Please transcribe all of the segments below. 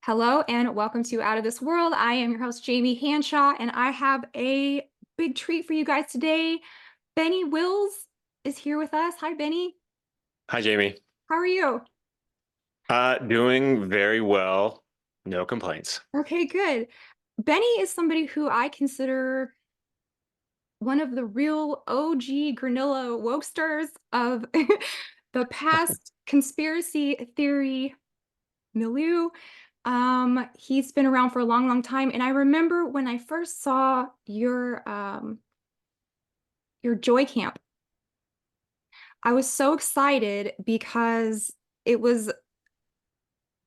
Hello and welcome to Out of This World. I am your host, Jamie Hanshaw, and I have a big treat for you guys today. Benny Wills is here with us. Hi, Benny. Hi, Jamie. How are you? Doing very well. No complaints. Okay, good. Benny is somebody who I consider one of the real OG Granilla wokesters of the past conspiracy theory milieu. He's been around for a long, long time, and I remember when I first saw your Joy Camp. I was so excited because it was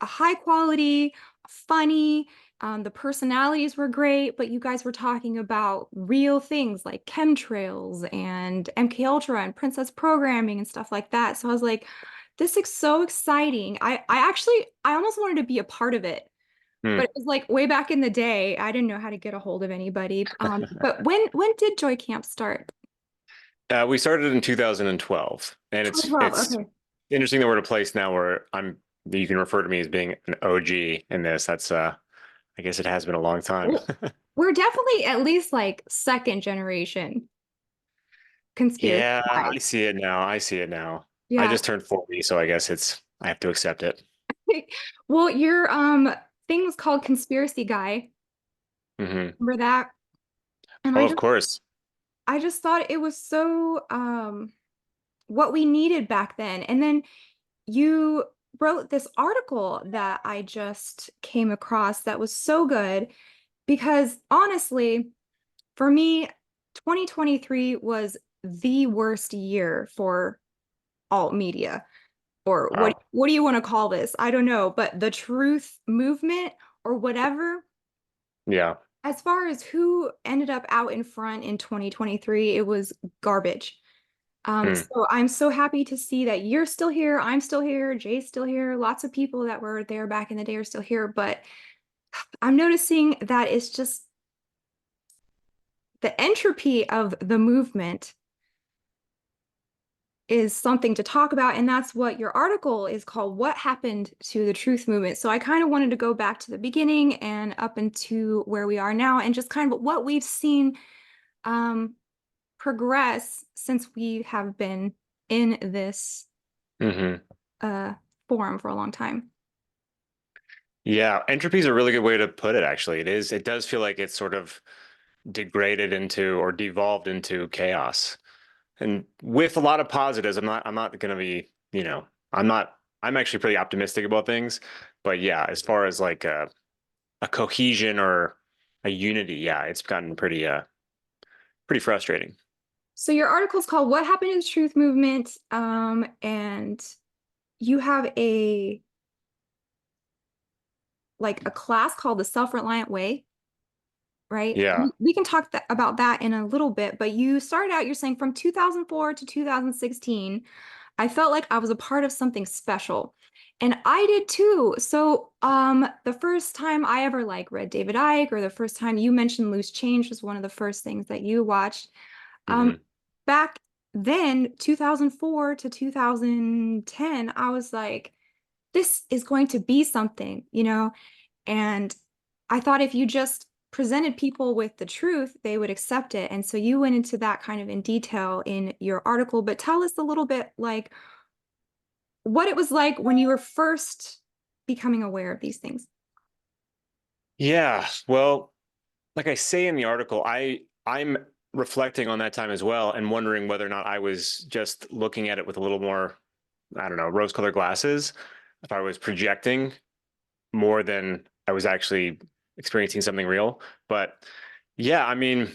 a high quality, funny. The personalities were great, but you guys were talking about real things like chemtrails and MK Ultra and princess programming and stuff like that. So I was like, this is so exciting. I almost wanted to be a part of it, Hmm. but it was like way back in the day. I didn't know how to get a hold of anybody. But when did Joy Camp start? We started in 2012, and it's 2012. it's Okay. interesting that we're at a place now where you can refer to me as being an OG in this. That's I guess it has been a long time. Well, we're definitely at least like second generation conspiracy Yeah, I guys. see it now. I see it now. I Yeah. just turned 40, so I guess I have to accept it. Well, your thing was called Conspiracy Guy. Hmm. Remember that? And Oh, of course. I just thought it was so what we needed back then. And then you wrote this article that I just came across that was so good because honestly, for me, 2023 was the worst year for alt media, or Wow. what do you want to call this? I don't know, but the truth movement or whatever, Yeah. as far as who ended up out in front in 2023, it was garbage. Hmm. So I'm so happy to see that you're still here, I'm still here, Jay's still here. Lots of people that were there back in the day are still here, but I'm noticing that it's just the entropy of the movement is something to talk about. And that's what your article is called, What Happened to the Truth Movement. So I kind of wanted to go back to the beginning and up into where we are now and just kind of what we've seen um, progress since we have been in this Hmm. uh, forum for a long time. Yeah, entropy is a really good way to put it, actually. It is. It does feel like it's sort of degraded into or devolved into chaos. And with a lot of positives, I'm not going to be, I'm actually pretty optimistic about things. But yeah, as far as like a cohesion or a unity, yeah, it's gotten pretty frustrating. So your article is called What Happened to the Truth Movement? And you have a class called the Self-Reliant Way, right? Yeah. We can talk about that in a little bit, but you started out, you're saying from 2004 to 2016, I felt like I was a part of something special. And I did too. So, the first time I ever like read David Icke, or the first time you mentioned Loose Change was one of the first things that you watched. Um, Hmm. Back then, 2004 to 2010, I was like, this is going to be something, you know? And I thought if you just presented people with the truth, they would accept it. And so you went into that kind of in detail in your article, but tell us a little bit like what it was like when you were first becoming aware of these things. Yeah. Well, like I say in the article, I'm reflecting on that time as well and wondering whether or not I was just looking at it with a little more, I don't know, rose-colored glasses, if I was projecting more than I was actually experiencing something real. But yeah, I mean,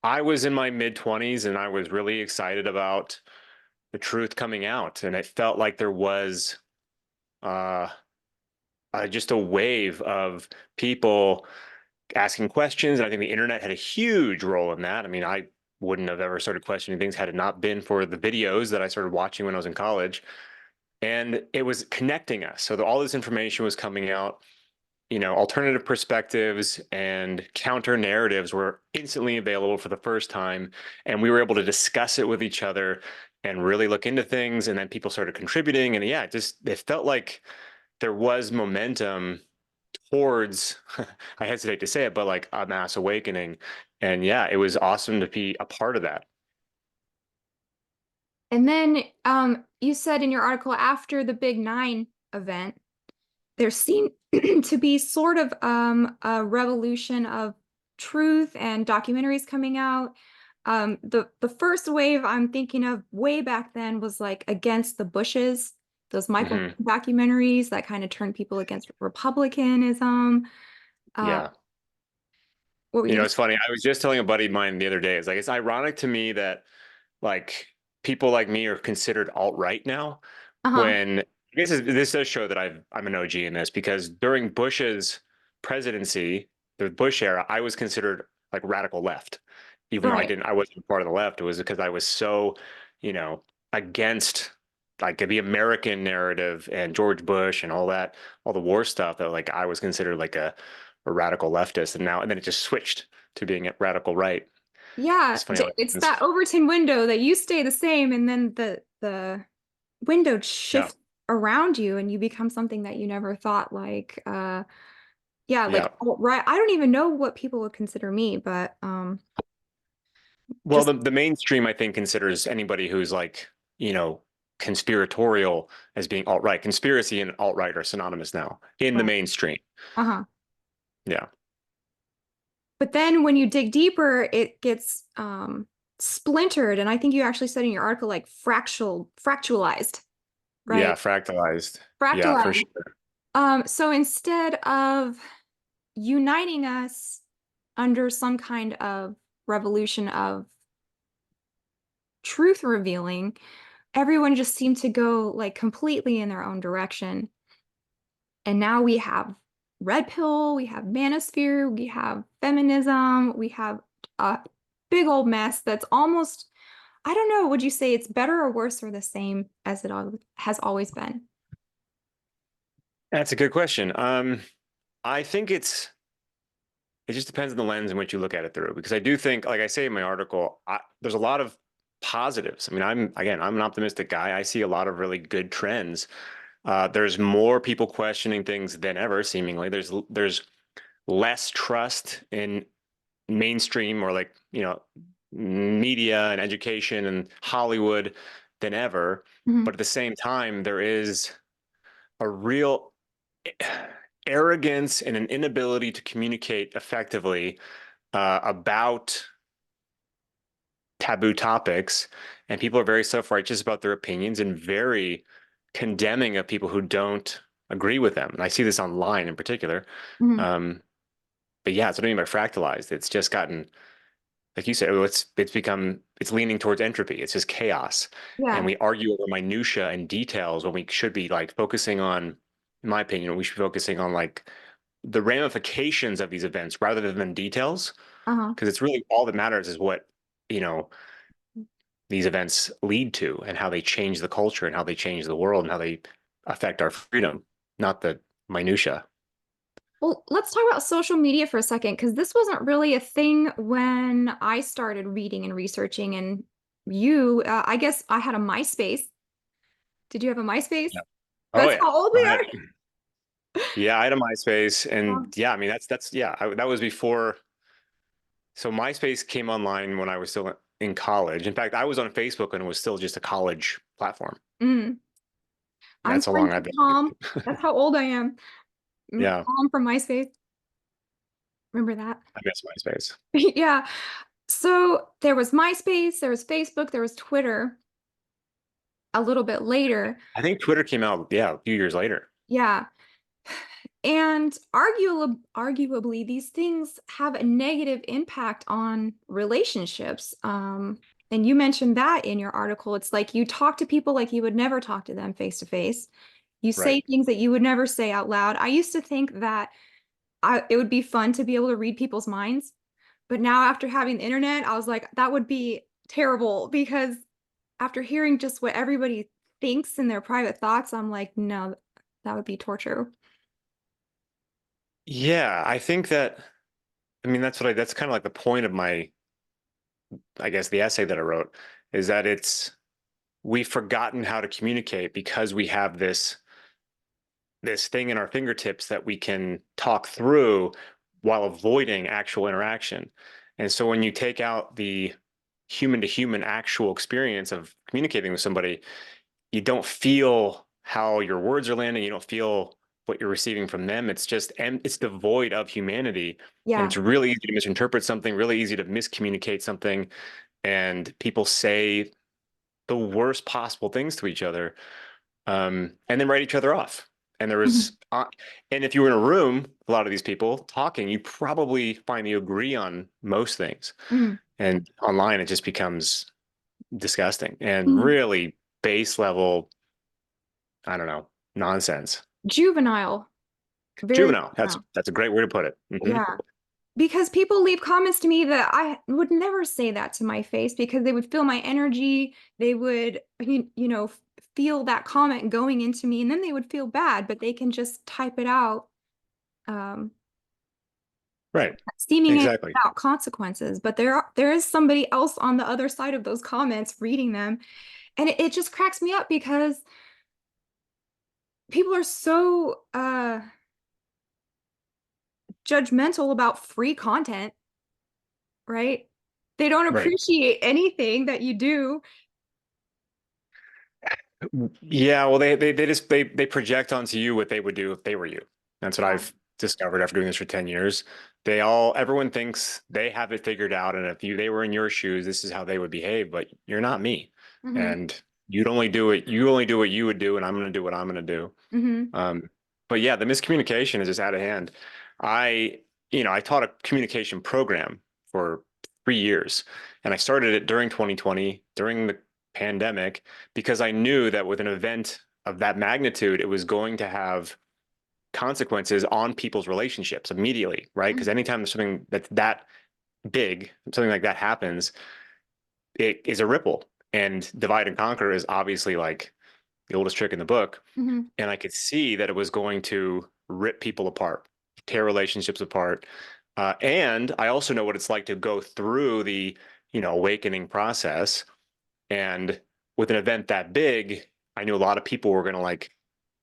I was in my mid 20s and I was really excited about the truth coming out. And it felt like there was uh, just a wave of people asking questions. And I think the internet had a huge role in that. I mean, I wouldn't have ever started questioning things had it not been for the videos that I started watching when I was in college. And it was connecting us. So that all this information was coming out, alternative perspectives and counter narratives were instantly available for the first time. And we were able to discuss it with each other and really look into things. And then people started contributing. And yeah, it felt like there was momentum towards, I hesitate to say it, but like a mass awakening. And yeah, it was awesome to be a part of that. And then you said in your article after the Big Nine event, there seemed to be sort of a revolution of truth and documentaries coming out. The first wave I'm thinking of way back then was like Against the Bushes, those Michael Hmm. Mann documentaries that kind of turned people against Republicanism. Uh, Yeah. what were you You know, gonna it's funny. I was just telling a buddy of mine the other day, it's like, it's ironic to me that like people like me are considered alt-right now Uh-huh. when this does show that I'm an OG in this because during Bush's presidency, the Bush era, I was considered like radical left, even though Right. I wasn't part of the left. It was because I was so, you know, against like the American narrative and George Bush and all that, all the war stuff that like I was considered like a radical leftist, and then it just switched to being a radical right. Yeah, It's funny how that it's happens. that Overton window that you stay the same and then the window Yeah, shifts around you and you become something that you never thought like yeah, like yeah. right. I don't even know what people would consider me, but Well, just the mainstream, I think, considers anybody who's like, you know, conspiratorial as being alt-right. Conspiracy and alt-right are synonymous now in the right. mainstream. Uh-huh. Yeah. But then when you dig deeper, it gets splintered. And I think you actually said in your article like fractalized, Yeah, right? fractalized. Yeah, for Fractalized. sure. So instead of uniting us under some kind of revolution of truth revealing, everyone just seemed to go like completely in their own direction. And now we have red pill, we have manosphere, we have feminism, we have a big old mess that's almost, I don't know, would you say it's better or worse or the same as has always been? That's a good question. I think it just depends on the lens in which you look at it through, because I do think, like I say in my article, there's a lot of positives. I mean, I'm an optimistic guy. I see a lot of really good trends. There's more people questioning things than ever, seemingly. There's less trust in mainstream or like, media and education and Hollywood than ever. Mhm. But at the same time, there is a real arrogance and an inability to communicate effectively about taboo topics, and people are very self-righteous about their opinions and very condemning of people who don't agree with them. And I see this online in particular. Mhm. Um, but yeah, it's what I mean by fractalized. It's just gotten, like you said, it's leaning towards entropy. It's just chaos. And Yeah. we argue over minutia and details when we should be like focusing on, in my opinion, we should be focusing on like the ramifications of these events rather than details. Uh-huh. Because it's really all that matters is what, you know, these events lead to and how they change the culture and how they change the world and how they affect our freedom, not the minutia. Well, let's talk about social media for a second, because this wasn't really a thing when I started reading and researching. And I guess I had a MySpace. Did you have a MySpace? Yeah. Oh That's yeah. how old we I had, are. yeah, I had a MySpace, and Um, yeah, I mean that's yeah, that was before. So MySpace came online when I was still in college. In fact, I was on Facebook when it was still just a college platform. mm. I'm That's how friends long I've with been. Tom. That's how old I am. Yeah, Tom from MySpace. Remember that? I miss MySpace. Yeah. So there was MySpace, there was Facebook, there was Twitter a little bit later. I think Twitter came out, yeah, a few years later. Yeah. And arguably, these things have a negative impact on relationships. And you mentioned that in your article. It's like you talk to people like you would never talk to them face to face. You Right. say things that you would never say out loud. I used to think that it would be fun to be able to read people's minds. But now, after having the internet, I was like, that would be terrible because after hearing just what everybody thinks in their private thoughts, I'm like, no, that would be torture. Yeah, I think that, I mean, that's kind of like the point of my, I guess, the essay that I wrote, is that we've forgotten how to communicate because we have this this thing in our fingertips that we can talk through while avoiding actual interaction. And so when you take out the human to human actual experience of communicating with somebody, you don't feel how your words are landing. You don't feel what you're receiving from them. It's just, and it's devoid of humanity. And Yeah. it's really easy to misinterpret something, really easy to miscommunicate something. And people say the worst possible things to each other, and then write each other off. And there Mhm. was, and if you were in a room, a lot of these people talking, you probably find you agree on most things. Mhm. And online, it just becomes disgusting and Mhm. really base level, I don't know, nonsense. Juvenile, very Juvenile. That's juvenile. that's a great way to put it. Yeah. Because people leave comments to me that I would never say that to my face because they would feel my energy. They would, feel that comment going into me and then they would feel bad, but they can just type it out, um, Right. steaming it Exactly. without consequences. But there is somebody else on the other side of those comments reading them. And it just cracks me up because people are so judgmental about free content, right? They don't Right. appreciate anything that you do. Yeah. Well, they just they project onto you what they would do if they were you. That's what Yeah. I've discovered after doing this for 10 years. Everyone thinks they have it figured out. And if they were in your shoes, this is how they would behave, but you're not me. Mhm. And you only do what you would do, and I'm going to do what I'm going to do. Mhm. Um, but yeah, the miscommunication is just out of hand. I, I taught a communication program for 3 years, and I started it during 2020, during the pandemic, because I knew that with an event of that magnitude, it was going to have consequences on people's relationships immediately, right? Because Mhm. anytime there's something that's that big, something like that happens, it is a ripple. And divide and conquer is obviously like the oldest trick in the book. Mhm. And I could see that it was going to rip people apart, tear relationships apart. And I also know what it's like to go through the, awakening process. And with an event that big, I knew a lot of people were going to like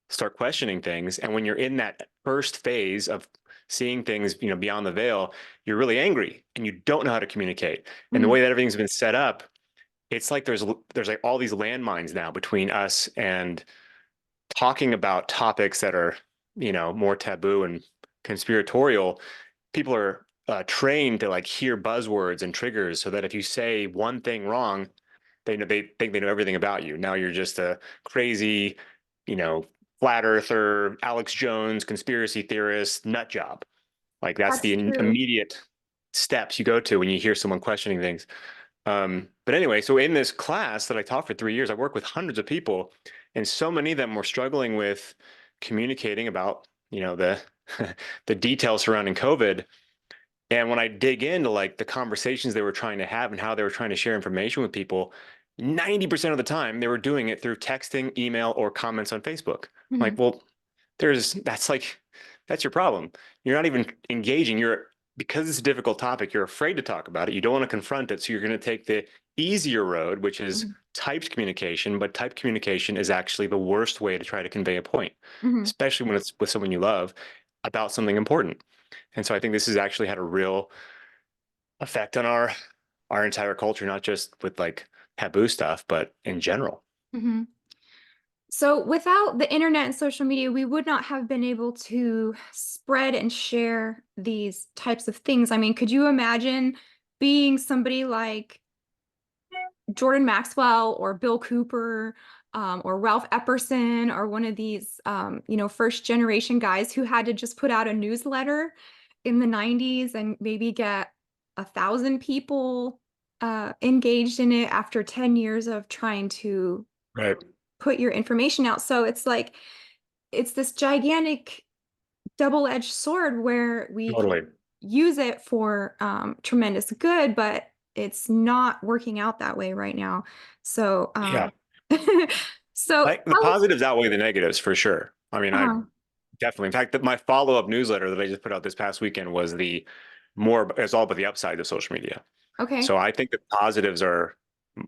start questioning things. And when you're in that first phase of seeing things, beyond the veil, you're really angry and you don't know how to communicate. And the Mhm. way that everything's been set up, it's like there's like all these landmines now between us and talking about topics that are, more taboo and conspiratorial. People are trained to like hear buzzwords and triggers so that if you say one thing wrong, they think they know everything about you. Now you're just a crazy, you know, flat earther, Alex Jones, conspiracy theorist, nut job. Like that's That's the true. immediate steps you go to when you hear someone questioning things. But anyway, so in this class that I taught for 3 years, I worked with hundreds of people, and so many of them were struggling with communicating about, the the details surrounding COVID. And when I dig into like the conversations they were trying to have and how they were trying to share information with people, 90% of the time they were doing it through texting, email, or comments on Facebook. Mhm. Like, well, that's your problem. You're not even engaging. Because it's a difficult topic, you're afraid to talk about it. You don't want to confront it. So you're going to take the easier road, which is Mhm. typed communication. But typed communication is actually the worst way to try to convey a point, Mhm. especially when it's with someone you love about something important. And so I think this has actually had a real effect on our entire culture, not just with like taboo stuff, but in general. Mhm. So without the internet and social media, we would not have been able to spread and share these types of things. I mean, could you imagine being somebody like Jordan Maxwell or Bill Cooper, or Ralph Epperson or one of these, first generation guys who had to just put out a newsletter in the 90s and maybe get 1,000 people engaged in it after 10 years of trying to Right. put your information out. So it's like, it's this gigantic double-edged sword where we can Totally. use it for tremendous good, but it's not working out that way right now. So, Yeah. so Like the positives outweigh the negatives for sure. I mean, I uh, definitely, in fact, that my follow-up newsletter that I just put out this past weekend was it's all about the upside of social media. okay. So I think the positives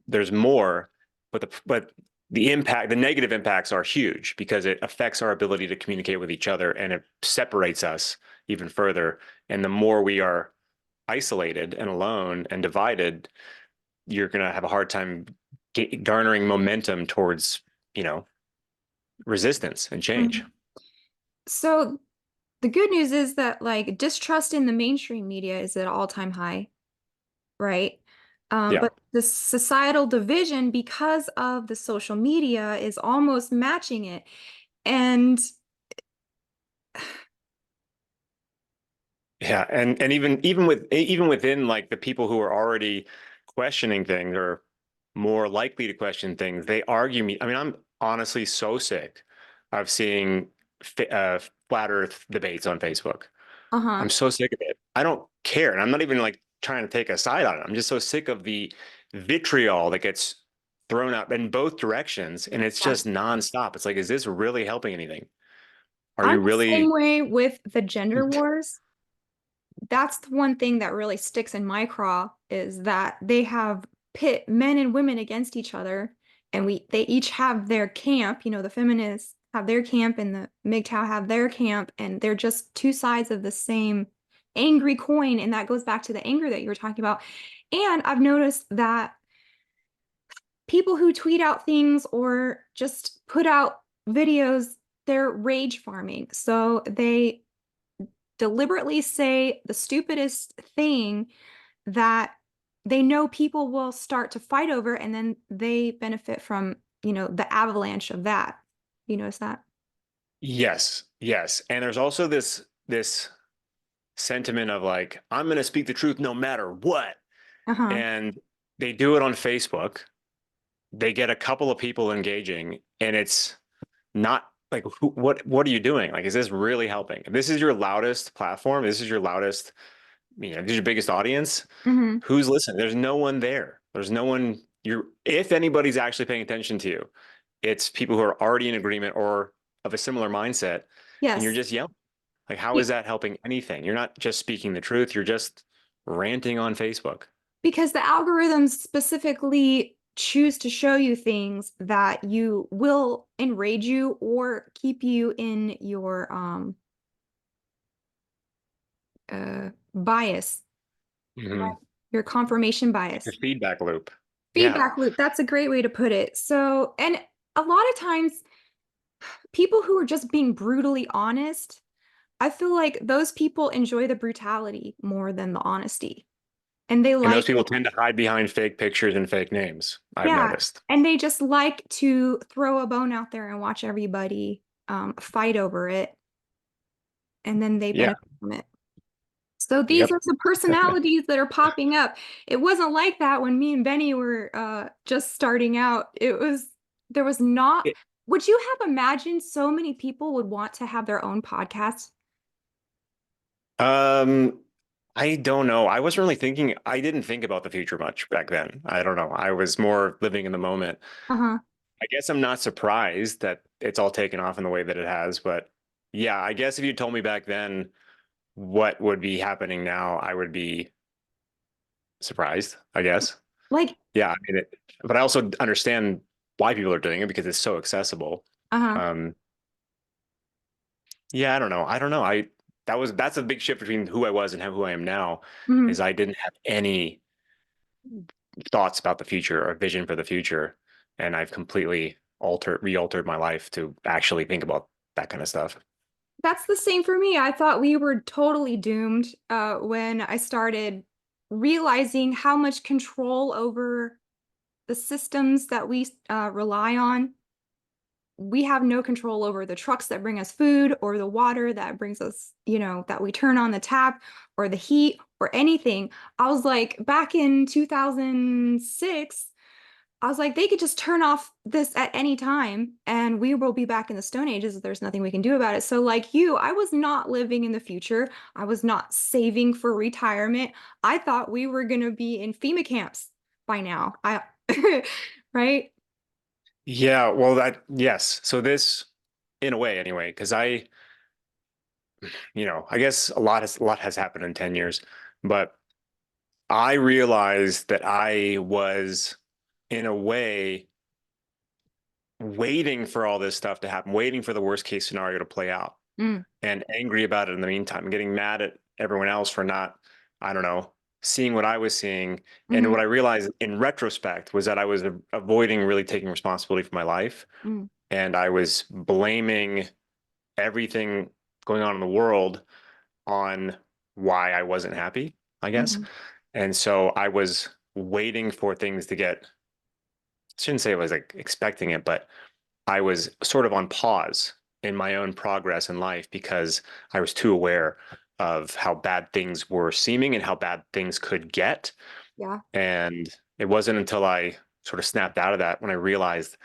there's more, but the negative impacts are huge because it affects our ability to communicate with each other and it separates us even further. And the more we are isolated and alone and divided, you're going to have a hard time garnering momentum towards, resistance and change. Mhm. So the good news is that like distrust in the mainstream media is at all-time high, right? Yeah. But the societal division because of the social media is almost matching it. And Yeah, and even within like the people who are already questioning things or more likely to question things, they argue me. I mean, I'm honestly so sick of seeing flat Earth debates on Facebook. uh-huh. I'm so sick of it. I don't care, and I'm not even like trying to take a side on it. I'm just so sick of the vitriol that gets thrown up in both directions, and it's Yeah. just nonstop. It's like, is this really helping anything? Are I'm you the same really? way with the gender wars. That's the one thing that really sticks in my craw is that they have pit men and women against each other, and they each have their camp. The feminists have their camp and the MGTOW have their camp, and they're just two sides of the same angry coin, and that goes back to the anger that you were talking about. And I've noticed that people who tweet out things or just put out videos, they're rage farming. So they deliberately say the stupidest thing that they know people will start to fight over, and then they benefit from, the avalanche of that. You notice that? Yes, yes. And there's also this sentiment of like, I'm going to speak the truth no matter what. Uh-huh. And they do it on Facebook. They get a couple of people engaging, and it's not like, what are you doing? Like, is this really helping? If this is your loudest platform, this is your loudest, this is your biggest audience. Hmm. Who's listening? There's no one there. There's no one. If anybody's actually paying attention to you, it's people who are already in agreement or of a similar mindset, and you're Yes. just yelling. Like, how is Be- that helping anything? You're not just speaking the truth, you're just ranting on Facebook. because the algorithms specifically choose to show you things that you will enrage you or keep you in your bias, Hmm. your confirmation The bias. feedback loop. Yeah. Feedback loop, that's a great way to put it. So, and a lot of times, people who are just being brutally honest, I feel like those people enjoy the brutality more than the honesty. And they And those like people it. tend to hide behind fake pictures and fake names, I've Yeah. noticed. And they just like to throw a bone out there and watch everybody fight over it. And then they Yeah. benefit from it. So these Yep. are the personalities that are popping up. It wasn't like that when me and Benny were just starting out. There was not, It- would you have imagined so many people would want to have their own podcast? um, I don't know. I didn't think about the future much back then. I don't know. I was more living in the moment. Uh-huh. I guess I'm not surprised that it's all taken off in the way that it has, but yeah, I guess if you told me back then what would be happening now, I would be surprised, I guess. Like, Yeah, I mean but I also understand why people are doing it because it's so accessible. uh-huh. Um, yeah, I don't know. I don't know. That's a big shift between who I was and who I am now, Mhm. is I didn't have any thoughts about the future or vision for the future. And I've completely re-altered my life to actually think about that kind of stuff. That's the same for me. I thought we were totally doomed when I started realizing how much control over the systems that we rely on. We have no control over the trucks that bring us food or the water that brings us, that we turn on the tap or the heat or anything. I was like, back in 2006, I was like, they could just turn off this at any time and we will be back in the Stone Ages if there's nothing we can do about it. So, like you, I was not living in the future. I was not saving for retirement. I thought we were going to be in FEMA camps by now. Right? Yeah, well, yes. So this, in a way, anyway, because I guess a lot has happened in 10 years, but I realized that I was, in a way, waiting for all this stuff to happen, waiting for the worst case scenario to play out, Mm, and angry about it in the meantime, getting mad at everyone else for not, I don't know, seeing what I was seeing. And mhm, what I realized in retrospect was that I was avoiding really taking responsibility for my life. mm, And I was blaming everything going on in the world on why I wasn't happy, I guess. mhm. And so I was waiting for things to get, I shouldn't say I was like expecting it, but I was sort of on pause in my own progress in life because I was too aware of how bad things were seeming and how bad things could get. Yeah, And it wasn't until I sort of snapped out of that when I realized,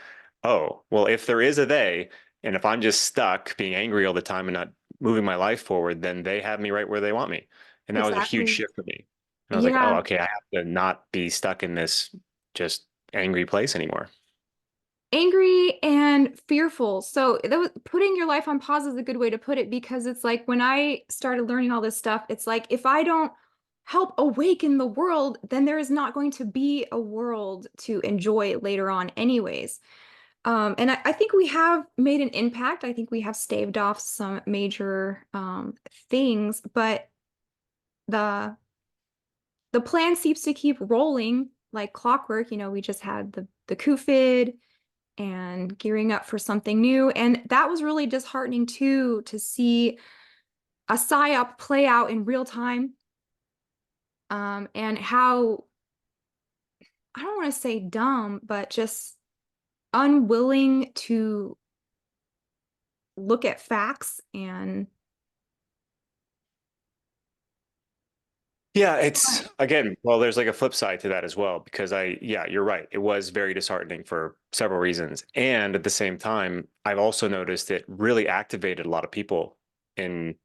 oh, well, if there is a they, and if I'm just stuck being angry all the time and not moving my life forward, then they have me right where they want me. And that was a huge exactly. shift for me. And I was like, oh, Yeah. okay, I have to not be stuck in this just angry place anymore. Angry and fearful. So that was, putting your life on pause is a good way to put it because it's like when I started learning all this stuff, it's like if I don't help awaken the world, then there is not going to be a world to enjoy later on, anyways. And I think we have made an impact. I think we have staved off some major things, but the the plan seems to keep rolling like clockwork. You know, we just had the COVID and gearing up for something new. And that was really disheartening too, to see a psyop play out in real time. And how, I don't want to say dumb, but just unwilling to look at facts and Yeah, it's again, well, there's like a flip side to that as well, because yeah, you're right. It was very disheartening for several reasons. And at the same time, I've also noticed it really activated a lot of people in,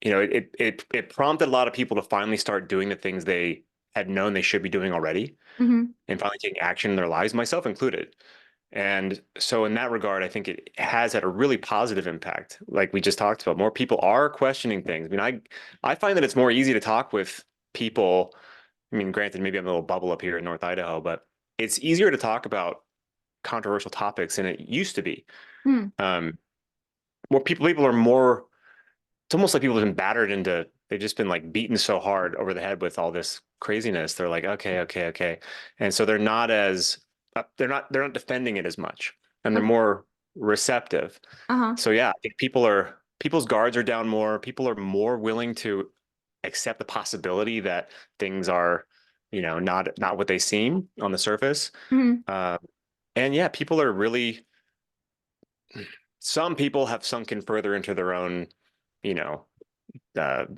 it prompted a lot of people to finally start doing the things they had known they should be doing already Mhm, and finally taking action in their lives, myself included. And so in that regard, I think it has had a really positive impact. Like we just talked about, more people are questioning things. I mean, I find that it's more easy to talk with people. I mean, granted, maybe I'm a little bubble up here in North Idaho, but it's easier to talk about controversial topics than it used to be. mm, Um, more people are more, it's almost like people have been battered into, they've just been like beaten so hard over the head with all this craziness. They're like, okay, okay, okay. And so they're not as, they're not defending it as much, and they're okay, more receptive. uh-huh, So yeah, I think people's guards are down more. People are more willing to accept the possibility that things are, not what they seem on the surface. mhm. Uh, and yeah, people are really, some people have sunken further into their own, you know,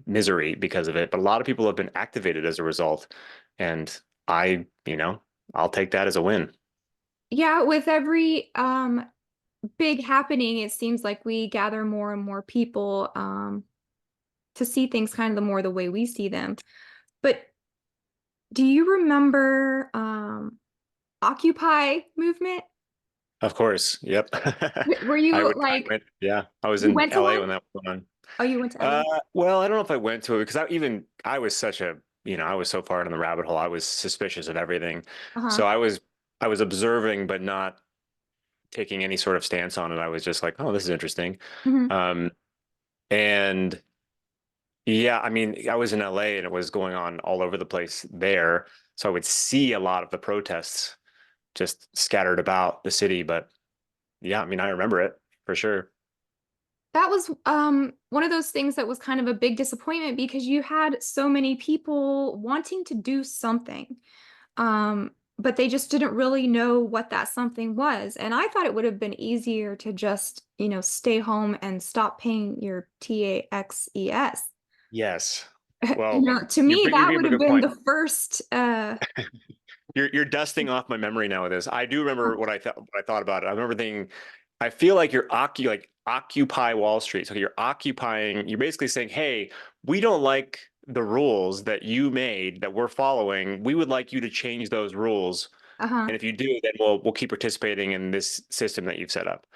misery because of it, but a lot of people have been activated as a result. And I'll take that as a win. Yeah, with every big happening, it seems like we gather more and more people to see things kind of the more the way we see them. But do you remember Occupy movement? Of course. Yep. Were I you would, I like, went, yeah, I was you in went to LA one? when that was going on. Oh, you went to LA? Well, I don't know if I went to it because I was such a, I was so far in the rabbit hole. I was suspicious of everything. Uh-huh. So I was observing, but not taking any sort of stance on it. I was just like, oh, this is interesting. Hmm. Um, and yeah, I mean, I was in LA and it was going on all over the place there. So I would see a lot of the protests just scattered about the city. But yeah, I mean, I remember it for sure. That was one of those things that was kind of a big disappointment because you had so many people wanting to do something. But they just didn't really know what that something was. And I thought it would have been easier to just, stay home and stop paying your taxes. Yes. You Well, know, to you me, bring you that bring up would a have good been point. the first You're dusting off my memory now with this. I do remember what I thought about it. I remember thinking, I feel like like Occupy Wall Street. So you're occupying, you're basically saying, hey, we don't like the rules that you made that we're following. We would like you to change those rules. uh-huh. And if you do, then we'll keep participating in this system that you've set up.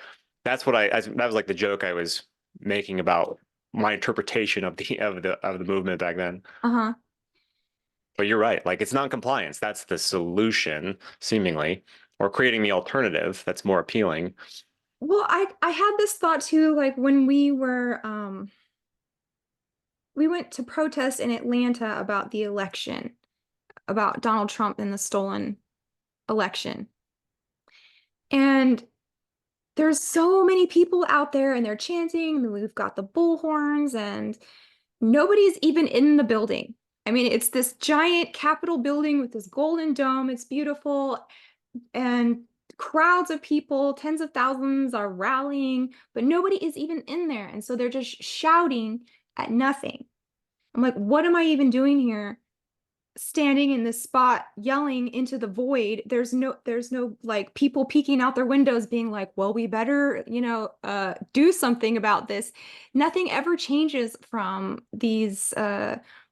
That's what that was like the joke I was making about my interpretation of the movement back then. Uh-huh. But you're right. Like it's non-compliance. That's the solution, seemingly. or creating the alternative that's more appealing. Well, I had this thought too, like when we went to protest in Atlanta about the election, about Donald Trump and the stolen election. And there's so many people out there and they're chanting, and we've got the bullhorns, and nobody's even in the building. I mean, it's this giant Capitol building with this golden dome. It's beautiful. And crowds of people, tens of thousands are rallying, but nobody is even in there. And so they're just shouting at nothing. I'm like, what am I even doing here? Standing in this spot yelling into the void. There's no like people peeking out their windows being like, well, we better, do something about this. Nothing ever changes from these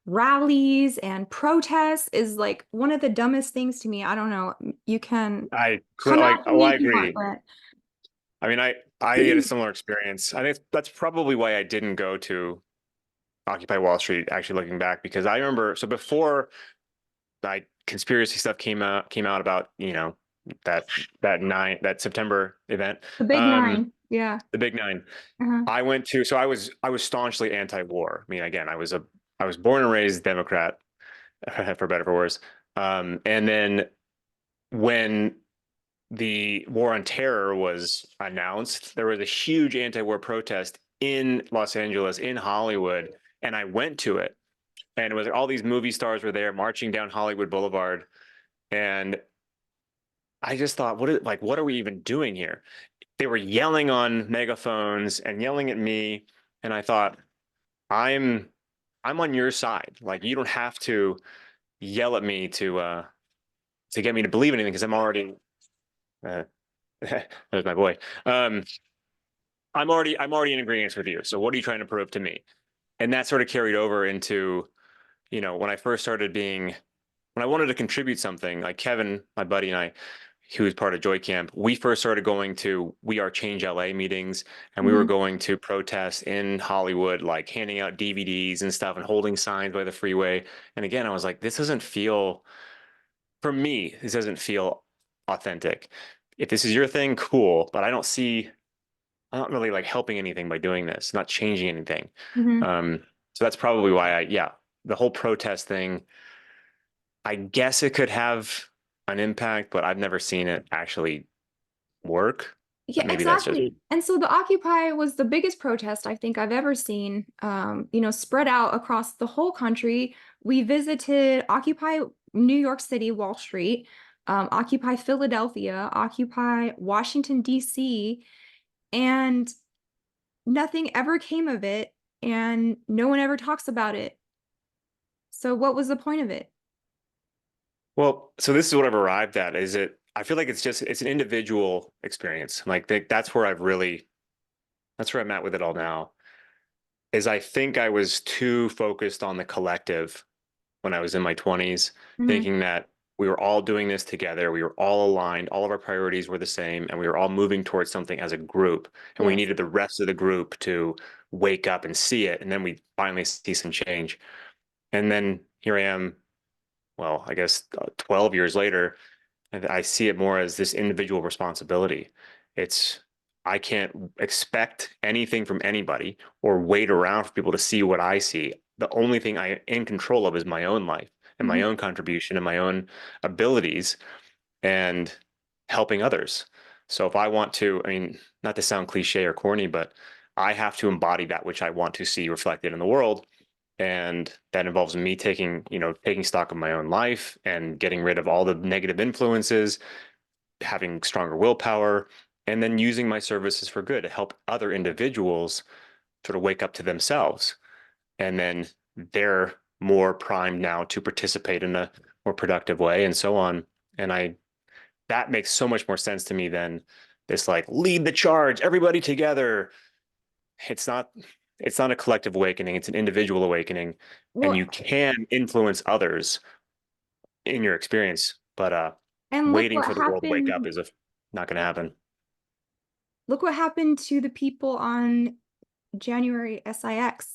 rallies, and protests is like one of the dumbest things to me. I don't know. You can come Like, out to oh, me I if you want, agree. but I mean, I had a similar experience. I think that's probably why I didn't go to Occupy Wall Street, actually looking back, because I remember, so before like conspiracy stuff came out about, that that September event, the big um, nine. Yeah. the Big Nine. Uh-huh. So I was staunchly anti-war. I mean, again, I was born and raised Democrat, for better or for worse. And then when the war on terror was announced, there was a huge anti-war protest in Los Angeles, in Hollywood, and I went to it. And it was all these movie stars were there marching down Hollywood Boulevard, and I just thought, what are we even doing here? They were yelling on megaphones and yelling at me, and I thought, I'm I'm on your side. Like, you don't have to yell at me to get me to believe anything, because uh, there's my boy. Um, I'm already in agreement with you. So what are you trying to prove to me? And that sort of carried over into, when I first started when I wanted to contribute something, like Kevin, my buddy, and I, who was part of Joy Camp, we first started going to We Are Change LA meetings, and we were Mhm. going to protests in Hollywood, like handing out DVDs and stuff and holding signs by the freeway. And again, I was like, for me, this doesn't feel authentic. If this is your thing, cool, but I'm not really like helping anything by doing this, not changing anything. Mhm. Um, so that's probably why yeah, the whole protest thing, I guess it could have an impact, but I've never seen it actually work. But Yeah, maybe that's just exactly. And so the Occupy was the biggest protest I think I've ever seen, spread out across the whole country. We visited Occupy New York City, Wall Street, Occupy Philadelphia, Occupy Washington, D.C., and nothing ever came of it, and no one ever talks about it. So what was the point of it? well, so this is what I've arrived at. I feel like it's an individual experience. Like that's where I'm at with it all now. Is I think I was too focused on the collective when I was in my 20s, Mhm. thinking that we were all doing this together. We were all aligned. All of our priorities were the same, and we were all moving towards something as a group. And we Yes. needed the rest of the group to wake up and see it. And then we finally see some change. And then here I am, well, I guess 12 years later, and I see it more as this individual responsibility. It's, I can't expect anything from anybody or wait around for people to see what I see. The only thing I am in control of is my own life and my Mhm. own contribution and my own abilities and helping others. So if I want to, I mean, not to sound cliche or corny, but I have to embody that which I want to see reflected in the world. And that involves me taking stock of my own life and getting rid of all the negative influences, having stronger willpower, and then using my services for good to help other individuals sort of wake up to themselves. And then they're more primed now to participate in a more productive way and so on. And that makes so much more sense to me than this like lead the charge, everybody together. It's not it's not a collective awakening, it's an individual awakening. And Well, you can influence others in your experience, but and waiting for the world to wake up is not going to happen. look what happened to the people on January 6th.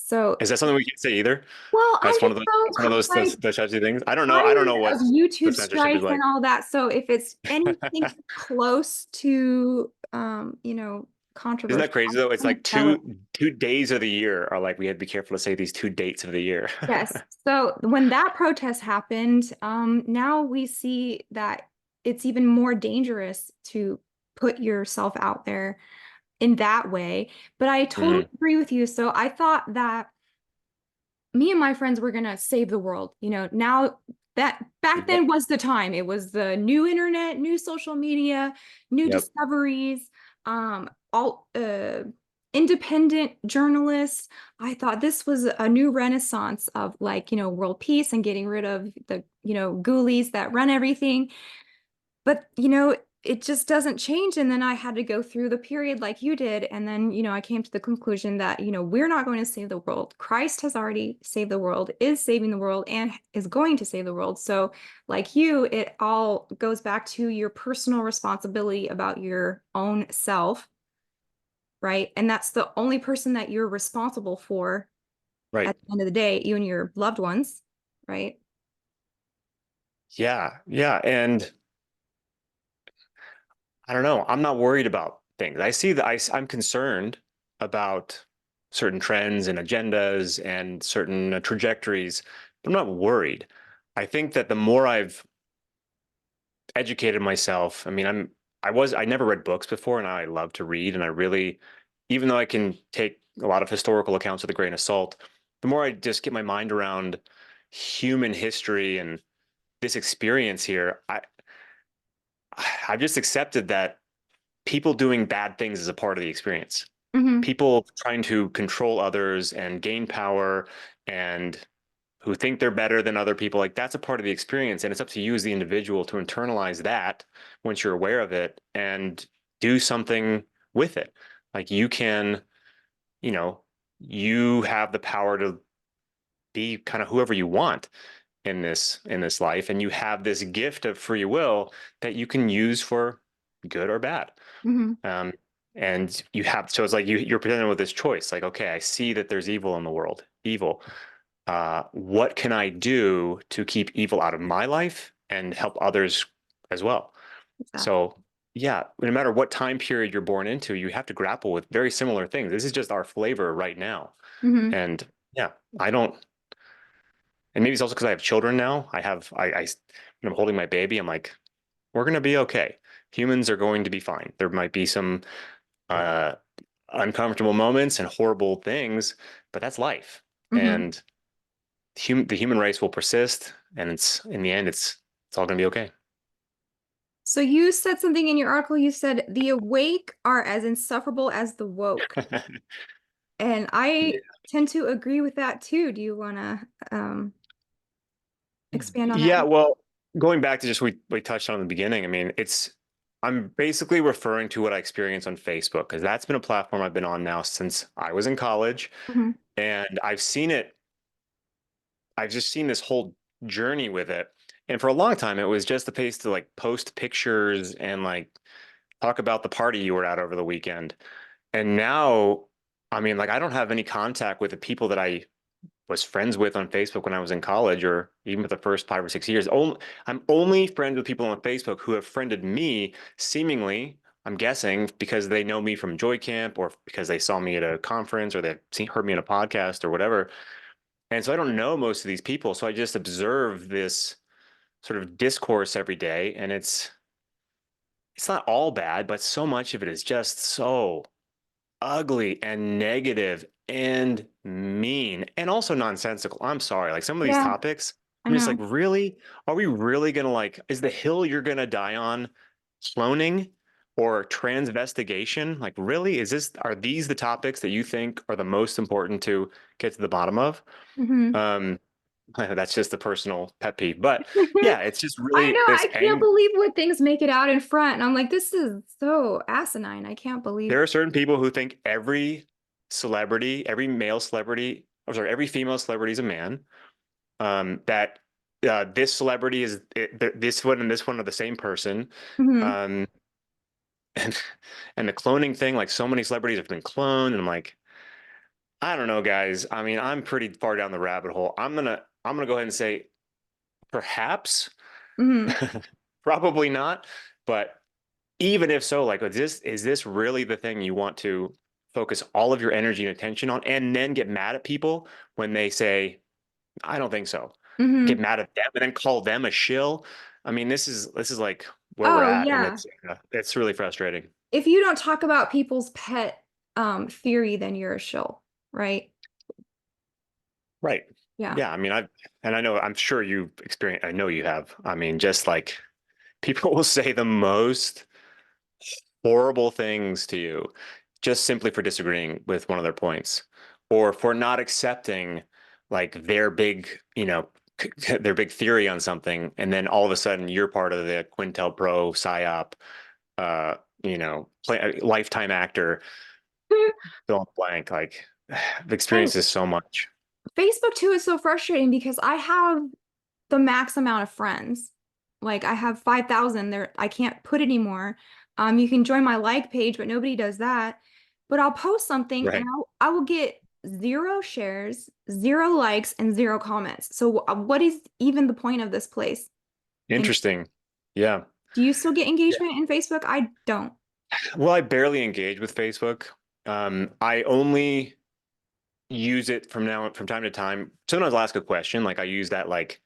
So, Is that something we can say either? well, I'm That's one just of the so that's one of those the touchy things. I don't tired know of what the YouTube censorship is strikes and like. all that. So if it's anything close to, Isn't that controversial, crazy I'm though? It's gonna like spell it. two days of the year are like we had to be careful to say these 2 dates of the year. Yes. So when that protest happened, now we see that it's even more dangerous to put yourself out there in that way. But I totally Mhm. agree with you. So I thought that me and my friends were gonna save the world. Now that back Yep. then was the time. It was the new internet, new social media, new Yep. discoveries, all independent journalists. I thought this was a new renaissance of like, world peace and getting rid of the, ghoulies that run everything. But, it just doesn't change. And then I had to go through the period like you did. And then, I came to the conclusion that, we're not going to save the world. Christ has already saved the world, is saving the world, and is going to save the world. So, like you, it all goes back to your personal responsibility about your own self, right? And that's the only person that you're responsible for Right. at the end of the day, you and your loved ones, right? Yeah. Yeah. And I don't know. I'm not worried about things. I see that I'm concerned about certain trends and agendas and certain trajectories, but I'm not worried. I think that the more I've educated myself, I mean, I never read books before, and I love to read, and I really, even though I can take a lot of historical accounts with a grain of salt, the more I just get my mind around human history and this experience here, I've just accepted that people doing bad things is a part of the experience. Mm-hmm. People trying to control others and gain power and who think they're better than other people, like that's a part of the experience. And it's up to you as the individual to internalize that once you're aware of it and do something with it. Like you can, you know, you have the power to be kind of whoever you want in this life, and you have this gift of free will that you can use for good or bad. Mm-hmm. Um, and you have, so it's like you're presented with this choice, like, okay, I see that there's evil in the world, evil. What can I do to keep evil out of my life and help others as well? Exactly. So, yeah, no matter what time period you're born into, you have to grapple with very similar things. This is just our flavor right now. Mm-hmm. And yeah, I don't, and maybe it's also because I have children now. When I'm holding my baby, I'm like, we're going to be okay. Humans are going to be fine. There might be some uh, uncomfortable moments and horrible things, but that's life. Mm-hmm. And the human race will persist, and it's in the end, it's all going to be okay. So you said something in your article. You said the awake are as insufferable as the woke. And I tend to agree with that too. Do you want to expand on that? Yeah, well, going back to just we touched on in the beginning, I mean, I'm basically referring to what I experienced on Facebook because that's been a platform I've been on now since I was in college, Hmm. and I've just seen this whole journey with it. And for a long time, it was just a place to like post pictures and like talk about the party you were at over the weekend. And now, I mean, like I don't have any contact with the people that I was friends with on Facebook when I was in college, or even for the first 5 or 6 years. I'm only friends with people on Facebook who have friended me, seemingly, I'm guessing, because they know me from Joy Camp or because they saw me at a conference or heard me in a podcast or whatever. And so I don't know most of these people. So I just observe this sort of discourse every day. And it's not all bad, but so much of it is just so ugly and negative and mean and also nonsensical. I'm sorry. Like some of these Yeah, topics, I I'm just like, know. really? Are we really gonna like, is the hill you're gonna die on cloning or transvestigation? Like, really? Are these the topics that you think are the most important to get to the bottom of? Hmm. Um, that's just a personal pet peeve. But yeah, it's just I really know. this I can't believe what things make it out in front. And I'm like, this is so asinine. I can't believe. there are certain people who think every celebrity, every male celebrity, I'm sorry, every female celebrity is a man. That this celebrity is this one and this one are the same person. Hmm. Um, and and the cloning thing, like so many celebrities have been cloned, and I'm like, I don't know, guys. I mean, I'm pretty far down the rabbit hole. I'm gonna go ahead and say perhaps, Hmm. probably not. But even if so, like, is this really the thing you want to focus all of your energy and attention on, and then get mad at people when they say, I don't think so. Get Hmm. mad at them and then call them a shill. I mean, this is like where we're Oh, at, and yeah. it's really frustrating. If you don't talk about people's pet theory, then you're a shill, right? Right. Yeah. Yeah. I mean, I know, I'm sure you've experienced, I know you have. I mean, just like people will say the most horrible things to you just simply for disagreeing with one of their points or for not accepting like their big, their big theory on something. And then all of a sudden you're part of the Quintel Pro psyop, uh, lifetime actor, fill in the blank. Like I've And experienced this so much. Facebook too is so frustrating because I have the max amount of friends. Like I have 5,000 there. I can't put anymore. You can join my like page, but nobody does that. But I'll post something and Right. I will get zero shares, zero likes, and zero comments. So what is even the point of this place? And Interesting. Yeah. do you still get engagement in Facebook? I don't. Well, I barely engage with Facebook. I only use it from time to time. Sometimes I'll ask a question. Like I use that like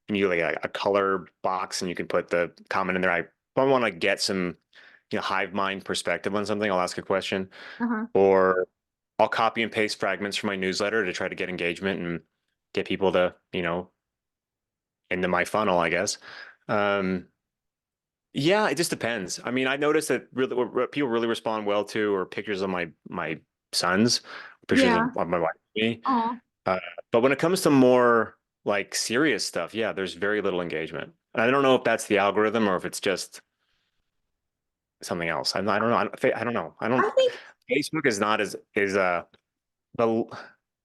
when you like a color box and you can put the comment in there. If I want to get some, hive mind perspective on something, I'll ask a question. Uh-huh. Or I'll copy and paste fragments from my newsletter to try to get engagement and get people to, into my funnel, I guess. Um, yeah, it just depends. I mean, I noticed that really what people really respond well to are pictures of my sons, pictures Yeah. of my wife and me. Oh. Uh, but when it comes to more like serious stuff, yeah, there's very little engagement. And I don't know if that's the algorithm or if it's just something else. I don't know. I don't know. I I don't. think Facebook is not as is the.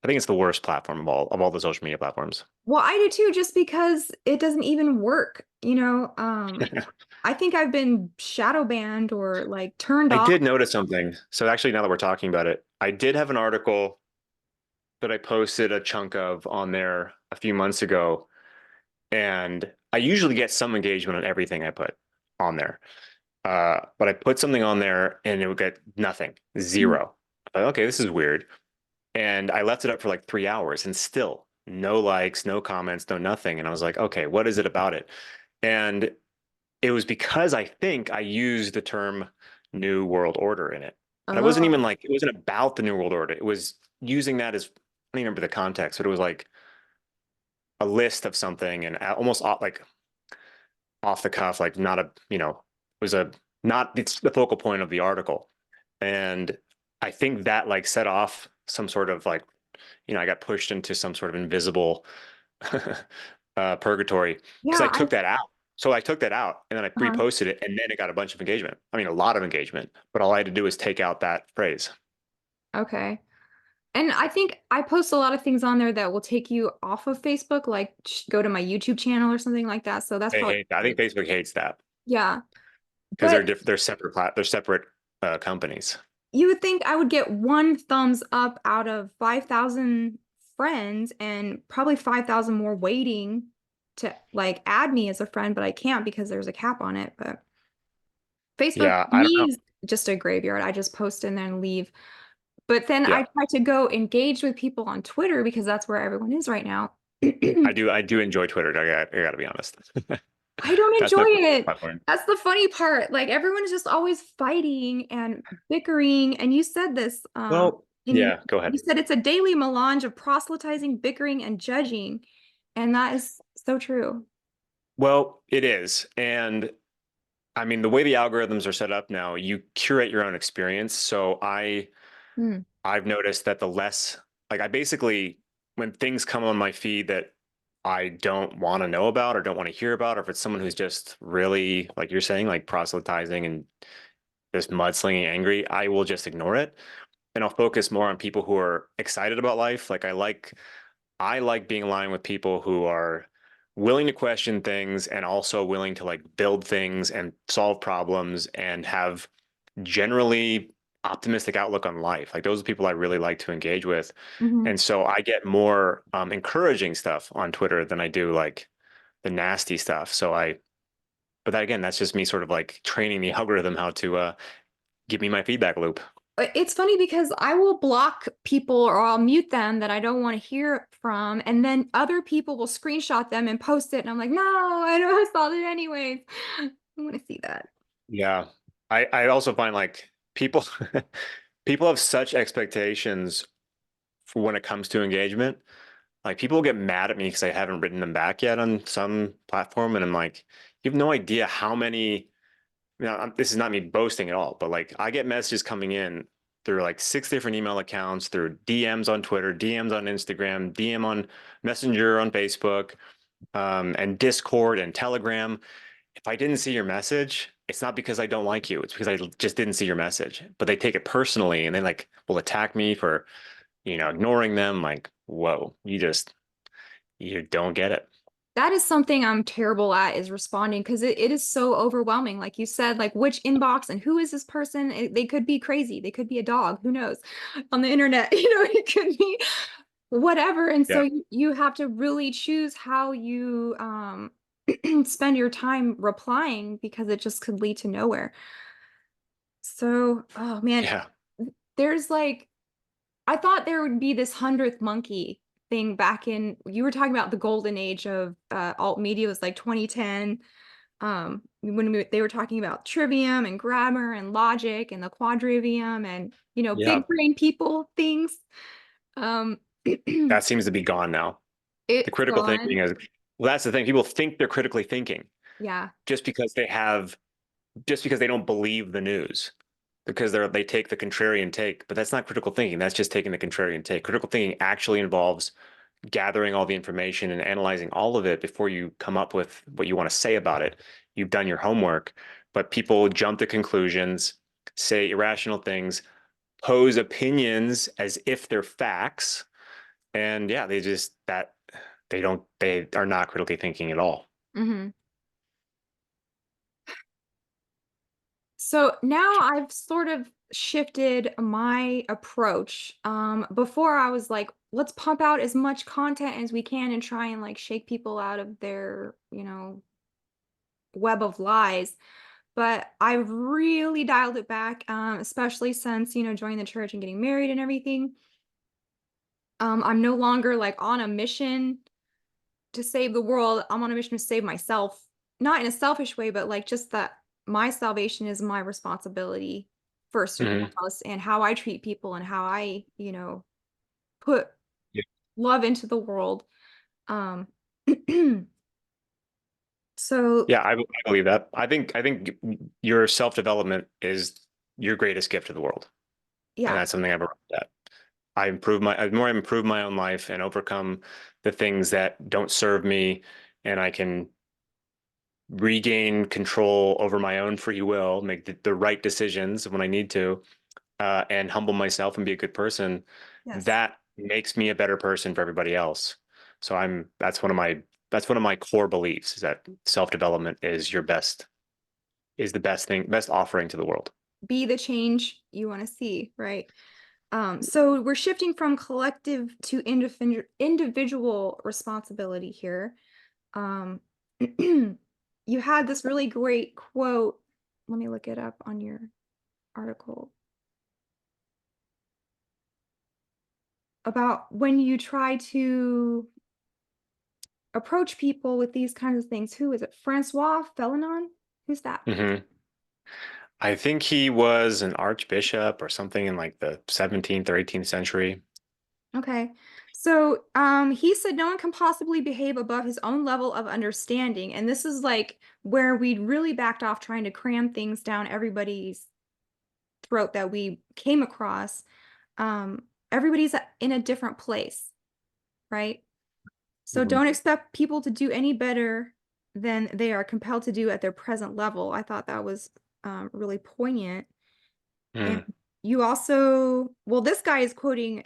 I think it's the worst platform of all the social media platforms. Well, I do too, just because it doesn't even work. I think I've been shadow banned or like turned I off. did notice something. So actually, now that we're talking about it, I did have an article that I posted a chunk of on there a few months ago, and I usually get some engagement on everything I put on there. But I put something on there and it would get nothing, zero. I thought, okay, this is weird. And I left it up for like 3 hours and still no likes, no comments, no nothing. And I was like, okay, what is it about it? And it was because I think I used the term New World Order in it. And it wasn't Oh, even like, it wasn't about the New World Order. It was using that as, I don't even remember the context, but it was like a list of something and almost like off the cuff, like not a, it was a, not it's the focal point of the article. And I think that like set off some sort of like, I got pushed into some sort of invisible purgatory because yeah. I took that out. So I took that out and then I Uh, reposted it and then it got a bunch of engagement. I mean, a lot of engagement, but all I had to do was take out that phrase. okay. And I think I post a lot of things on there that will take you off of Facebook, like go to my YouTube channel or something like that. So that's They probably hate that. I think Facebook hates that yeah. because But they're separate they're separate companies. you would think I would get one thumbs up out of 5,000 friends and probably 5,000 more waiting to like add me as a friend, but I can't because there's a cap on it. But Facebook Yeah, to I me don't know. is just a graveyard. I just post and then leave. But then I Yeah, try to go engage with people on Twitter because that's where everyone is right now. I do enjoy Twitter. I gotta be honest. I don't That's enjoy my favorite it. platform. That's the funny part. Like everyone is just always fighting and bickering. And you said this, Well, and yeah, go you ahead. said it's a daily melange of proselytizing, bickering, and judging. And that is so true. Well, it is. And I mean, the way the algorithms are set up now, you curate your own experience. So Hmm. I've noticed that the less like I basically when things come on my feed that I don't want to know about or don't want to hear about, or if it's someone who's just really, like you're saying, like proselytizing and just mudslinging angry, I will just ignore it. And I'll focus more on people who are excited about life. Like I like being aligned with people who are willing to question things and also willing to like build things and solve problems and have generally optimistic outlook on life. Like those are people I really like to engage with. Mhm. And so I get more encouraging stuff on Twitter than I do like the nasty stuff. But that again, that's just me sort of like training the algorithm how to give me my feedback loop. It's funny because I will block people or I'll mute them that I don't want to hear from, and then other people will screenshot them and post it, and I'm like, no, I know I saw it anyways. I want to see that. Yeah. I also find like people people have such expectations for when it comes to engagement. Like people get mad at me because I haven't written them back yet on some platform, and I'm like, you have no idea how many. This is not me boasting at all, but like I get messages coming in through like 6 different email accounts, through DMs on Twitter, DMs on Instagram, DM on Messenger on Facebook, and Discord and Telegram. If I didn't see your message, it's not because I don't like you. It's because I just didn't see your message. But they take it personally and they like will attack me for, ignoring them. Like, whoa, you don't get it. That is something I'm terrible at, is responding, because it is so overwhelming. Like you said, like which inbox and who is this person? They could be crazy. They could be a dog. Who knows? On the internet, it could be whatever. And Yeah. so you have to really choose how you spend your time replying, because it just could lead to nowhere. So, oh man, Yeah. there's like, I thought there would be this 100th monkey thing back in, you were talking about the golden age of alt media was like 2010. When they were talking about trivium and grammar and logic and the quadrivium and, Yeah. big brain people things. Um, That seems to be gone now. The it's critical thinking gone. is, well, that's the thing. People think they're critically thinking Yeah. just because just because they don't believe the news, because they take the contrarian take, but that's not critical thinking. That's just taking the contrarian take. Critical thinking actually involves gathering all the information and analyzing all of it before you come up with what you want to say about it. You've done your homework, but people jump to conclusions, say irrational things, pose opinions as if they're facts, and yeah, they are not critically thinking at all. Hmm. So now I've sort of shifted my approach. Before I was like, let's pump out as much content as we can and try and like shake people out of their, web of lies. But I've really dialed it back, especially since, joining the church and getting married and everything. I'm no longer like on a mission to save the world. I'm on a mission to save myself, not in a selfish way, but like just that my salvation is my responsibility first and Mhm. foremost, and how I treat people and how I, put Yeah. love into the world. Um, so Yeah, I believe that. I think your self-development is your greatest gift to the world. And yeah, that's something I've arrived at. The more I improve my own life and overcome the things that don't serve me, and I can regain control over my own free will, make the right decisions when I need to, and humble myself and be a good person, yes, that makes me a better person for everybody else. So that's one of my core beliefs is that self-development is the best offering to the world. be the change you want to see, right? So we're shifting from collective to individual responsibility here. Um, you had this really great quote. Let me look it up on your article about when you try to approach people with these kinds of things. Who is it? Francois Felanon? Who's that? Hmm. I think he was an archbishop or something in like the 17th or 18th century. Okay. So he said no one can possibly behave above his own level of understanding. And this is like where we'd really backed off trying to cram things down everybody's throat that we came across. Everybody's in a different place, right? So Mhm. don't expect people to do any better than they are compelled to do at their present level. I thought that was really poignant. And Mm. you also, well, this guy is quoting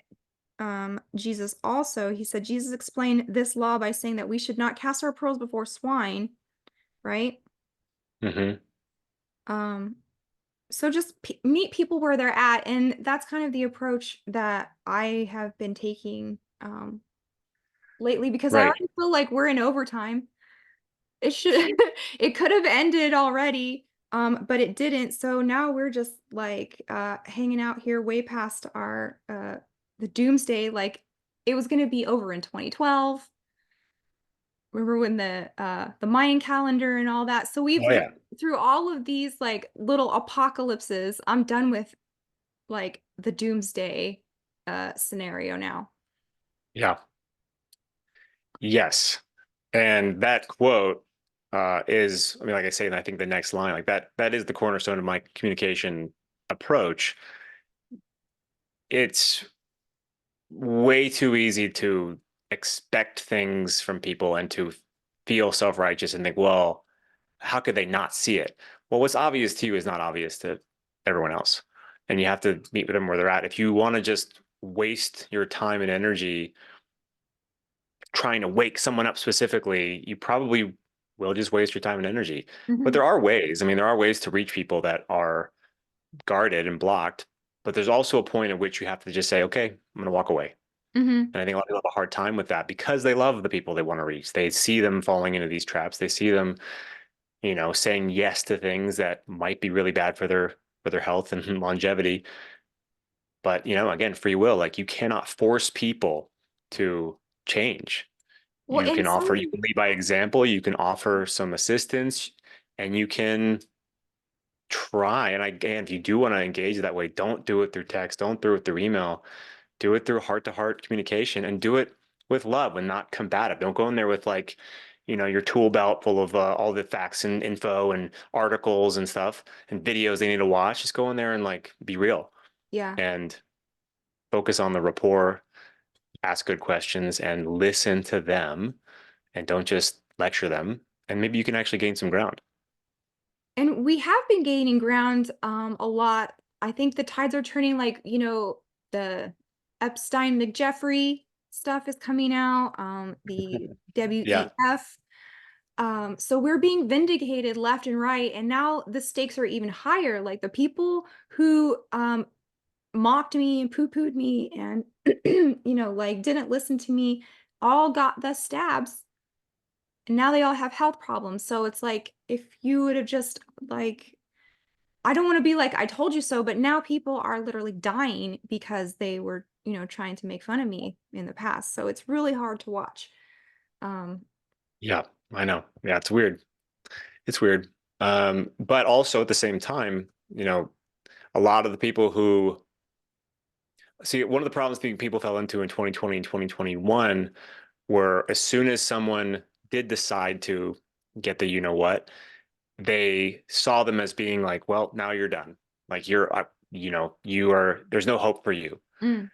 Jesus also. He said, Jesus explained this law by saying that we should not cast our pearls before swine, right? Hmm. Um, So just meet people where they're at, and that's kind of the approach that I have been taking lately because I Right. already feel like we're in overtime. It should it could have ended already, but it didn't. So now we're just like hanging out here way past our the doomsday. Like it was gonna be over in 2012. Remember when the Mayan calendar and all that? So we've Oh lived yeah. through all of these like little apocalypses. I'm done with like the doomsday scenario now. Yeah. Yes. And that quote is, I mean, like I say, and I think the next line, like that is the cornerstone of my communication approach. It's way too easy to expect things from people and to feel self-righteous and think, well, how could they not see it? Well, what's obvious to you is not obvious to everyone else. And you have to meet with them where they're at. If you want to just waste your time and energy trying to wake someone up specifically, you probably will just waste your time and energy. But Hmm. there are ways. I mean, there are ways to reach people that are guarded and blocked. But there's also a point at which you have to just say, okay, I'm going to walk away. Hmm. And I think a lot of people have a hard time with that because they love the people they want to reach. They see them falling into these traps. They see them, saying yes to things that might be really bad for their health and longevity. But, again, free will, like you cannot force people to change. Well, and You can lead by example, you can offer some assistance, and you can try. And again, if you do want to engage that way, don't do it through text, don't do it through email, do it through heart to heart communication and do it with love and not combative. Don't go in there with like, your tool belt full of all the facts and info and articles and stuff and videos they need to watch. Just go in there and like be real yeah. and focus on the rapport, ask good questions and listen to them and don't just lecture them. And maybe you can actually gain some ground. And we have been gaining ground a lot. I think the tides are turning, like, the Epstein McJeffrey stuff is coming out, the Yeah. WEF. So we're being vindicated left and right, and now the stakes are even higher. Like the people who mocked me and poo-pooed me and like didn't listen to me all got the stabs, and now they all have health problems. So it's like if you would have just like I don't want to be like I told you so, but now people are literally dying because they were, trying to make fun of me in the past. So it's really hard to watch. Um Yeah, I know. Yeah, it's weird. It's weird. But also at the same time, a lot of the people who see one of the problems being people fell into in 2020 and 2021 were as soon as someone did decide to get the what, they saw them as being like, well, now you're done. Like you are, there's no hope for you. mm,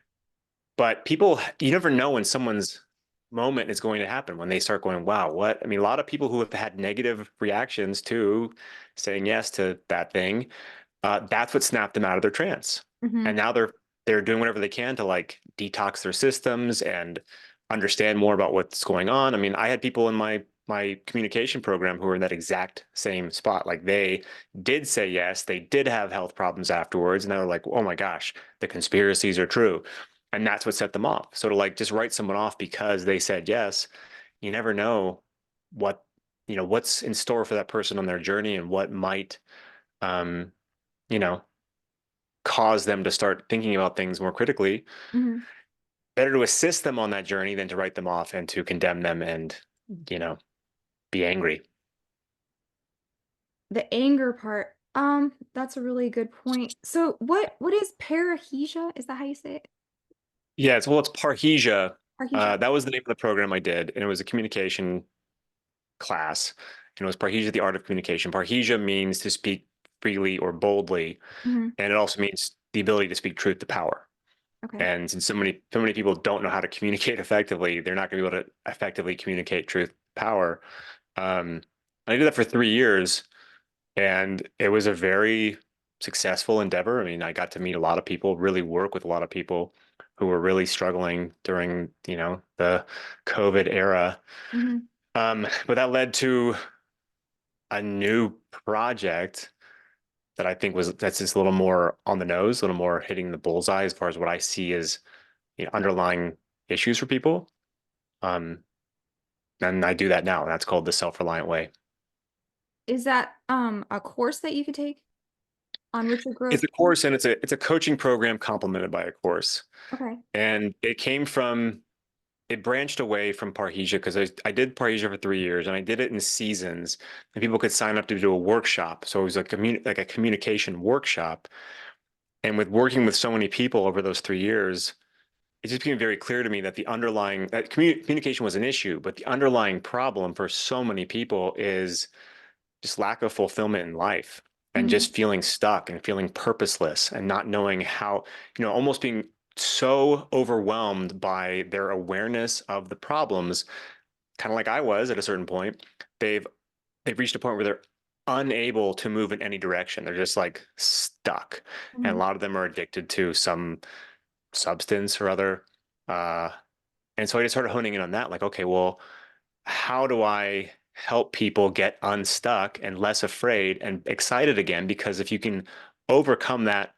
But people, you never know when someone's moment is going to happen when they start going, wow, what? I mean, a lot of people who have had negative reactions to saying yes to that thing, that's what snapped them out of their trance. And mhm, now they're doing whatever they can to like detox their systems and understand more about what's going on. I mean, I had people in my communication program who were in that exact same spot. Like they did say yes, they did have health problems afterwards, and they were like, oh my gosh, the conspiracies are true. And that's what set them off. So to like just write someone off because they said yes, you never know what, what's in store for that person on their journey and what might, um, you know, cause them to start thinking about things more critically. mhm. Better to assist them on that journey than to write them off and to condemn them and, you know, be angry. The anger part. That's a really good point. So what is parrhesia? Is that how you say it? Yeah, it's Parrhesia. Parrhesia. That was the name of the program I did, and it was a communication class. And it was Parrhesia, the art of communication. Parrhesia means to speak freely or boldly, Mhm. and it also means the ability to speak truth to power. Okay. And since so many people don't know how to communicate effectively, they're not going to be able to effectively communicate truth to power. Um, I did that for 3 years, and it was a very successful endeavor. I mean, I got to meet a lot of people, really work with a lot of people who were really struggling during, the COVID era. Mhm. But that led to a new project that I think that's just a little more on the nose, a little more hitting the bullseye as far as what I see as, underlying issues for people. Um, and I do that now. That's called the self-reliant way. Is that a course that you could take on Richard It's Grove's a book? course and it's a coaching program complemented by a course. Okay. And it branched away from Parrhesia because I did Parrhesia for 3 years and I did it in seasons and people could sign up to do a workshop. So it was like a communication workshop. And with working with so many people over those 3 years, it just became very clear to me that communication was an issue, but the underlying problem for so many people is just lack of fulfillment in life and Hmm. just feeling stuck and feeling purposeless and not knowing how, almost being so overwhelmed by their awareness of the problems, kind of like I was at a certain point. They've they've reached a point where they're unable to move in any direction. They're just like stuck. And a Hmm. lot of them are addicted to some substance or other. Uh, and so I just started honing in on that, like, okay, well, how do I help people get unstuck and less afraid and excited again? Because if you can overcome that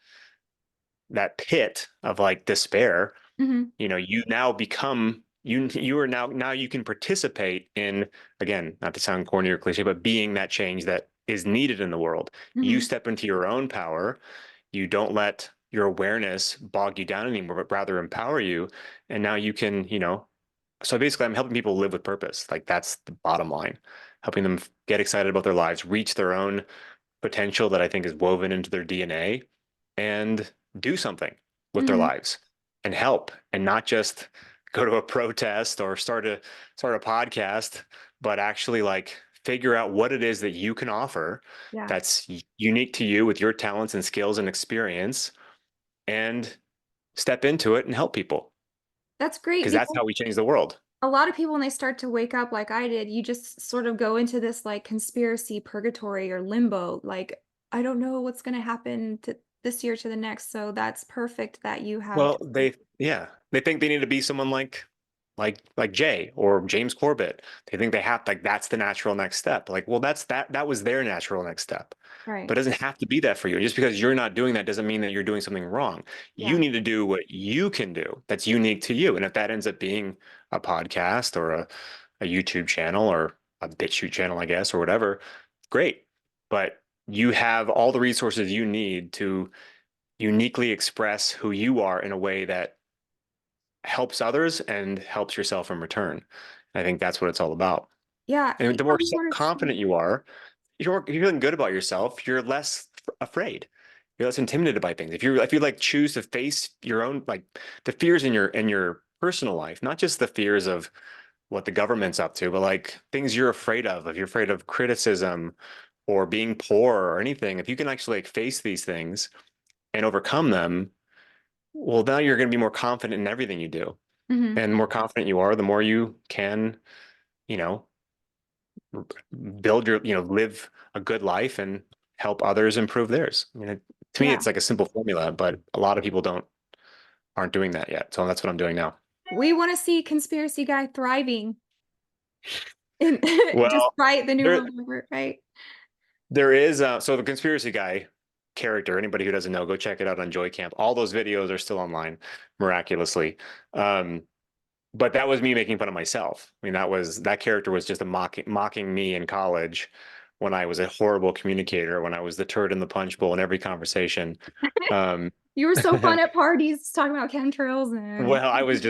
pit of like despair, Hmm. you now become you are now you can participate in, again, not to sound corny or cliche, but being that change that is needed in the world. You Hmm. step into your own power. You don't let your awareness bog you down anymore, but rather empower you. And now you can, so basically I'm helping people live with purpose. Like that's the bottom line, helping them get excited about their lives, reach their own potential that I think is woven into their DNA, and do something with their Hmm. lives and help, and not just go to a protest or start a podcast, but actually like figure out what it is that you can offer Yeah, that's unique to you with your talents and skills and experience, and step into it and help people, that's great because that's because how we change the world. a lot of people, when they start to wake up like I did, you just sort of go into this like conspiracy purgatory or limbo. Like, I don't know what's going to happen to this year to the next. So that's perfect that you have. Well, they think they need to be someone like Jay or James Corbett. They think they have, like, that's the natural next step. Like, well, that was their natural next step. Right. But it doesn't have to be that for you. Just because you're not doing that doesn't mean that you're doing something wrong. You Yeah. need to do what you can do that's unique to you. And if that ends up being a podcast or a YouTube channel or a BitChute channel, I guess, or whatever, great. But you have all the resources you need to uniquely express who you are in a way that helps others and helps yourself in return. I think that's what it's all about. Yeah. And You the know, more confident you are, you're feeling good about yourself, you're less afraid. You're less intimidated by things. If you like choose to face your own, like, the fears in your personal life, not just the fears of what the government's up to, but like things you're afraid of. If you're afraid of criticism or being poor or anything, if you can actually like face these things and overcome them, well, now you're going to be more confident in everything you do. Mhm. And the more confident you are, the more you can, you know, live a good life and help others improve theirs. I mean, to me, Yeah. it's like a simple formula, but a lot of people aren't doing that yet. So that's what I'm doing now. We want to see conspiracy guy thriving in Well, despite the new there world order, right? there is so the conspiracy guy character. Anybody who doesn't know, go check it out on Joy Camp. All those videos are still online, miraculously. Um, but that was me making fun of myself. I mean, that character was just a mocking me in college when I was a horrible communicator, when I was the turd in the punch bowl in every conversation. Um, You were so fun at parties talking about chemtrails and well, I was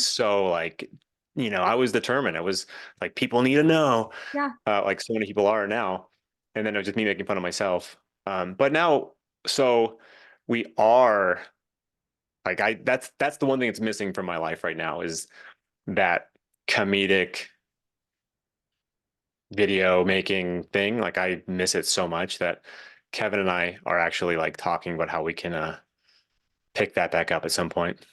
so like, I was determined. I was like, people need to know, yeah. like so many people are now. And then it was just me making fun of myself. But now, so we are like, that's the one thing that's missing from my life right now is that comedic video making thing. Like I miss it so much that Kevin and I are actually like talking about how we can pick that back up at some point.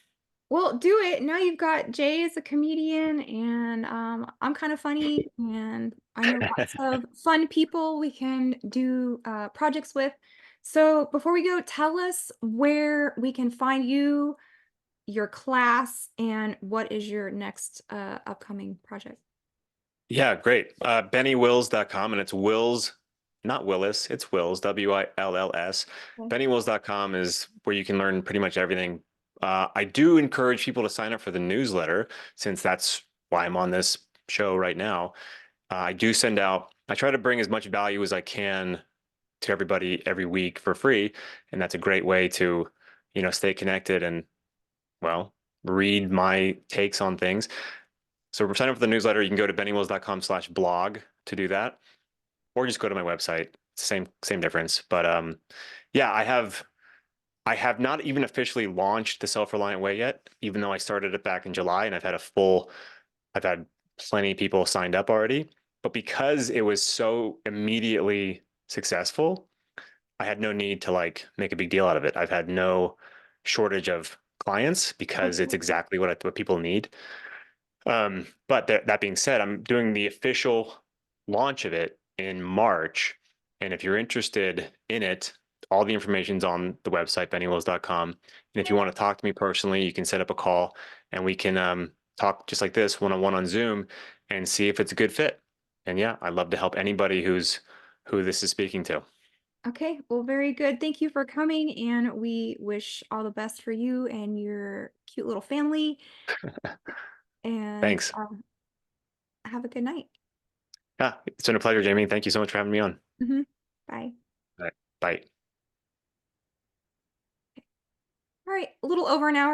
Well, do it. Now you've got Jay as a comedian, and I'm kind of funny, and I know lots of fun people we can do projects with. So before we go, tell us where we can find you, your class, and what is your next upcoming project. Yeah, great. BennyWills.com, and it's Wills not Willis, it's Wills, WILLS. Okay. Bennywills.com is where you can learn pretty much everything. I do encourage people to sign up for the newsletter since that's why I'm on this show right now. I do send out, I try to bring as much value as I can to everybody every week for free. And that's a great way to, stay connected and, well, read my takes on things. So for signing up for the newsletter, you can go to bennywills.com/blog to do that, or just go to my website. Same difference. But yeah, I have not even officially launched the Self-Reliant Way yet, even though I started it back in July and I've had plenty of people signed up already. But because it was so immediately successful, I had no need to like make a big deal out of it. I've had no shortage of clients because it's Okay. exactly what people need. But that being said, I'm doing the official launch of it in March. And if you're interested in it, all the information's on the website, bennywills.com. And if you want to talk to me personally, you can set up a call and we can talk just like this one-on-one on Zoom and see if it's a good fit. And yeah, I'd love to help anybody who this is speaking to. Okay, well, very good. Thank you for coming, and we wish all the best for you and your cute little family. And Thanks. have a good night. Yeah, it's been a pleasure, Jamie. Thank you so much for having me on. Bye. All right, bye. All right, a little over an hour.